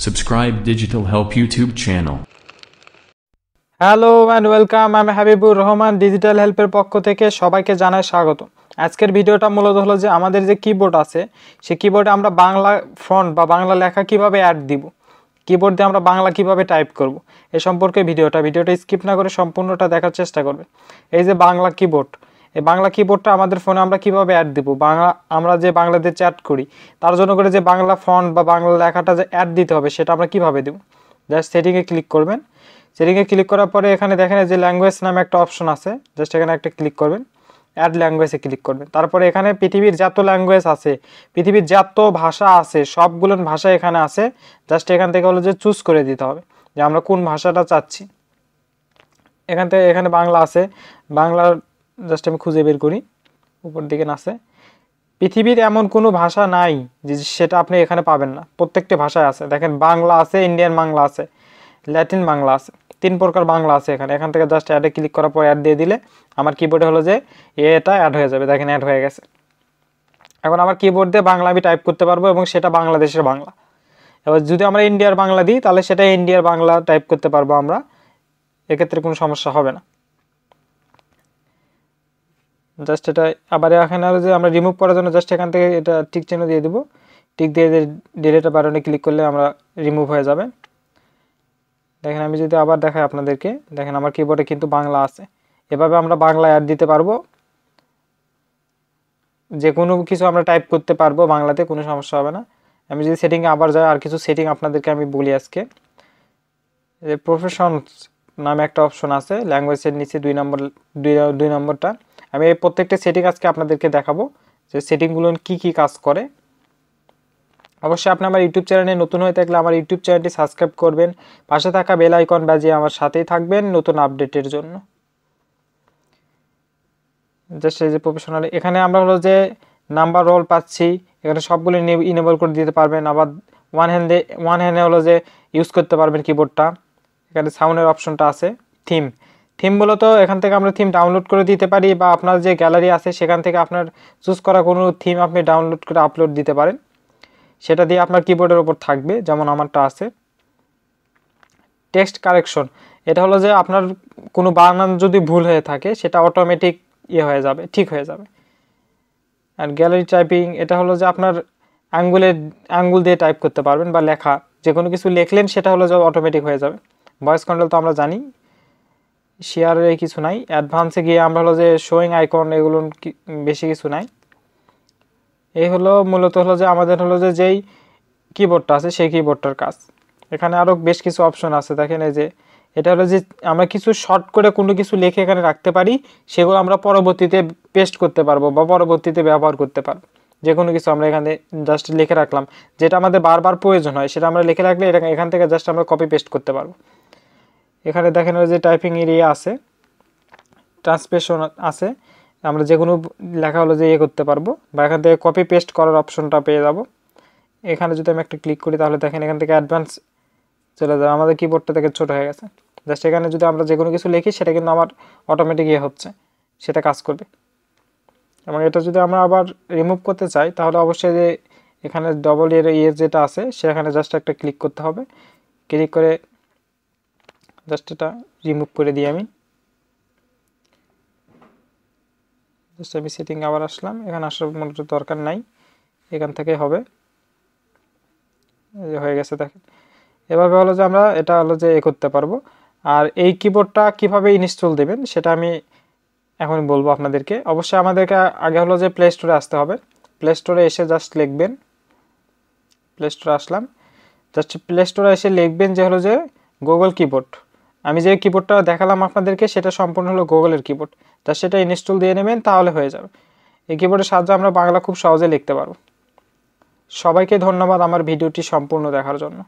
Subscribe Digital Help YouTube channel. Hello and welcome, আমি Habibur Rahman. Digital হেল্পের পক্ষ থেকে সবাইকে জানাই স্বাগত। আজকের ভিডিওটা মূলত হলো যে আমাদের যে কিবোর্ড আছে সেই কিবোর্ডে আমরা বাংলা ফন্ট বা বাংলা লেখা কিভাবে অ্যাড দিব, কিবোর্ড দিয়ে আমরা বাংলা কিভাবে টাইপ করব, এ সম্পর্কে ভিডিওটা স্কিপ না করে সম্পূর্ণটা দেখার চেষ্টা করবেন। এই যে বাংলা কিবোর্ড, এই বাংলা কিবোর্ডটা আমাদের ফোনে আমরা কিভাবে অ্যাড দিব, আমরা যে বাংলাতে চ্যাট করি তার জন্য করে যে বাংলা ফন্ট বা বাংলা লেখাটা যে অ্যাড দিতে হবে সেটা আমরা কিভাবে দেব। জাস্ট সেটিংয়ে ক্লিক করবেন। সেটিংয়ে ক্লিক করার পরে এখানে দেখেন যে ল্যাঙ্গুয়েজ নামে একটা অপশন আছে, জাস্ট এখানে একটা ক্লিক করবেন, অ্যাড ল্যাঙ্গুয়েজে ক্লিক করবেন। তারপরে এখানে পৃথিবীর যত ল্যাঙ্গুয়েজ আছে, পৃথিবীর যত ভাষা আছে সবগুলো ভাষা এখানে আছে। জাস্ট এখান থেকে হলো যে চুজ করে দিতে হবে যে আমরা কোন ভাষাটা চাচ্ছি। এখানে বাংলা আছে, বাংলার জাস্ট আমি খুঁজে বের করি, উপর দিকে আছে। পৃথিবীর এমন কোনো ভাষা নাই যে সেটা আপনি এখানে পাবেন না, প্রত্যেকটি ভাষায় আছে। দেখেন বাংলা আছে, ইন্ডিয়ান বাংলা আছে, ল্যাটিন বাংলা আছে, 3 প্রকার বাংলা আছে এখান থেকে জাস্ট অ্যাডে ক্লিক করার পর অ্যাড দিয়ে দিলে আমার কিবোর্ডে হলো যে এটা অ্যাড হয়ে যাবে। দেখেন অ্যাড হয়ে গেছে। এখন আমার কিবোর্ড দিয়ে বাংলা আমি টাইপ করতে পারবো এবং সেটা বাংলাদেশের বাংলা। এবার যদি আমরা ইন্ডিয়ার বাংলা দিই তাহলে সেটা ইন্ডিয়ার বাংলা টাইপ করতে পারবো আমরা, এক্ষেত্রে কোনো সমস্যা হবে না। জাস্ট এটা আবার এখানে যে আমরা রিমুভ করার জন্য জাস্ট এখান থেকে এটা টিক চিহ্ন দিয়ে দেবো, টিক দিয়ে ডিলিট বাটনে ক্লিক করলে আমরা রিমুভ হয়ে যাবে। দেখেন আমি যদি আবার দেখাই আপনাদেরকে, দেখেন আমার কিবোর্ডে কিন্তু বাংলা আছে। এভাবে আমরা বাংলা অ্যাড দিতে পারবো, যে কোনো কিছু আমরা টাইপ করতে পারবো বাংলাতে, কোনো সমস্যা হবে না। আমি যদি সেটিংয়ে আবার যাই, আর কিছু সেটিং আপনাদেরকে আমি বলি আজকে। যে প্রফেশনস নামে একটা অপশন আছে ল্যাঙ্গুয়েজের নিচে 2 নম্বরটা, আমি এই প্রত্যেকটা সেটিং আজকে আপনাদেরকে দেখাবো যে সেটিংগুলো কি কাজ করে। অবশ্যই আপনি আমার ইউটিউব চ্যানেলে নতুন হয়ে থাকলে আমার ইউটিউব চ্যানেলটি সাবস্ক্রাইব করবেন, পাশে থাকা বেল আইকন বাজিয়ে আমার সাথেই থাকবেন নতুন আপডেটের জন্য। জাস্ট এই যে প্রফেশনাল, এখানে আমরা হলো যে নাম্বার রোল পাচ্ছি, এখানে সবগুলো ইনেবল করে দিতে পারবেন। আবার ওয়ান হ্যান্ডে হলো যে ইউজ করতে পারবেন কিবোর্ডটা। এখানে সাউন্ডের অপশনটা আছে। থিম মূলত এখান থেকে আমরা থিম ডাউনলোড করে দিতে পারি, বা আপনার যে গ্যালারি আছে সেখান থেকে আপনার চুজ করা কোনো থিম আপনি ডাউনলোড করে আপলোড দিতে পারেন, সেটা দিয়ে আপনার কিবোর্ডের উপর থাকবে, যেমন আমারটা আছে। টেক্সট কারেকশন, এটা হলো যে আপনার কোনো বানান যদি ভুল হয়ে থাকে সেটা অটোমেটিক হয়ে যাবে, ঠিক হয়ে যাবে। আর গ্যালারি টাইপিং, এটা হলো যে আপনার আঙ্গুল দিয়ে টাইপ করতে পারবেন, বা লেখা যে কোনো কিছু লিখলেন সেটা হলো যে অটোমেটিক হয়ে যাবে। ভয়েস কন্ট্রোল তো আমরা জানি, শেয়ারের কিছু নাই। অ্যাডভান্সে গিয়ে আমরা হলো যে শোয়িং আইকন, এগুলো বেশি কিছু নাই। এই হলো মূলত হলো যে আমাদের হলো যে যেই কিবোর্ডটা আছে সেই কিবোর্ডটার কাজ। এখানে আরও বেশ কিছু অপশন আছে, দেখেন এই যে এটা হলো যে আমরা কিছু শর্ট করে কোনো কিছু লিখে এখানে রাখতে পারি, সেগুলো আমরা পরবর্তীতে পেস্ট করতে পারবো বা পরবর্তীতে ব্যবহার করতে পারবো। যে কোনো কিছু আমরা এখানে জাস্ট লিখে রাখলাম, যেটা আমাদের বারবার প্রয়োজন হয় সেটা আমরা লিখে রাখলে এখান থেকে জাস্ট আমরা কপি পেস্ট করতে পারবো। এখানে দেখেন যে টাইপিং এরিয়া আছে, ট্রান্সলেশন আছে, আমরা যে কোনো লেখা হলো যে করতে পারবো, বা এখান থেকে কপি পেস্ট করার অপশনটা পেয়ে যাব। এখানে যদি আমি একটা ক্লিক করি তাহলে দেখেন এখান থেকে অ্যাডভান্স চলে যাবে, আমাদের কিবোর্ডটা থেকে ছোট হয়ে গেছে। জাস্ট এখানে যদি আমরা যে কোনো কিছু লিখি সেটা কিন্তু আমার অটোমেটিক হচ্ছে, সেটা কাজ করবে। এবং এটা যদি আমরা আবার রিমুভ করতে চাই তাহলে অবশ্যই যে এখানে ডবল যেটা আছে সেখানে জাস্ট একটা ক্লিক করতে হবে, ক্লিক করে জাস্ট এটা রিমুভ করে দিই আমি। জাস্ট আমি সেটিং আবার আসলাম, এখানে আসার মনে দরকার নাই, এখান থেকে হবে, হয়ে গেছে। দেখেন এভাবে হলো যে আমরা এটা হলো যে করতে পারবো। আর এই কিবোর্ডটা কিভাবে ইনস্টল দেবেন সেটা আমি এখন বলবো আপনাদেরকে। অবশ্যই আমাদেরকে আগে হলো যে প্লে স্টোরে আসতে হবে। প্লে স্টোরে এসে জাস্ট লিখবেন, প্লে স্টোরে আসলাম, জাস্ট প্লে স্টোরে এসে লিখবেন যে হলো যে গুগল কিবোর্ড। আমি যে কিবোর্ডটা দেখালাম আপনাদেরকে সেটা সম্পূর্ণ হলো গুগলের কিবোর্ড, তা সেটা ইনস্টল দিয়ে নেবেন, তাহলে হয়ে যাবে। এই কিবোর্ডের সাহায্যে আমরা বাংলা খুব সহজে লিখতে পারবো। সবাইকে ধন্যবাদ আমার ভিডিওটি সম্পূর্ণ দেখার জন্য।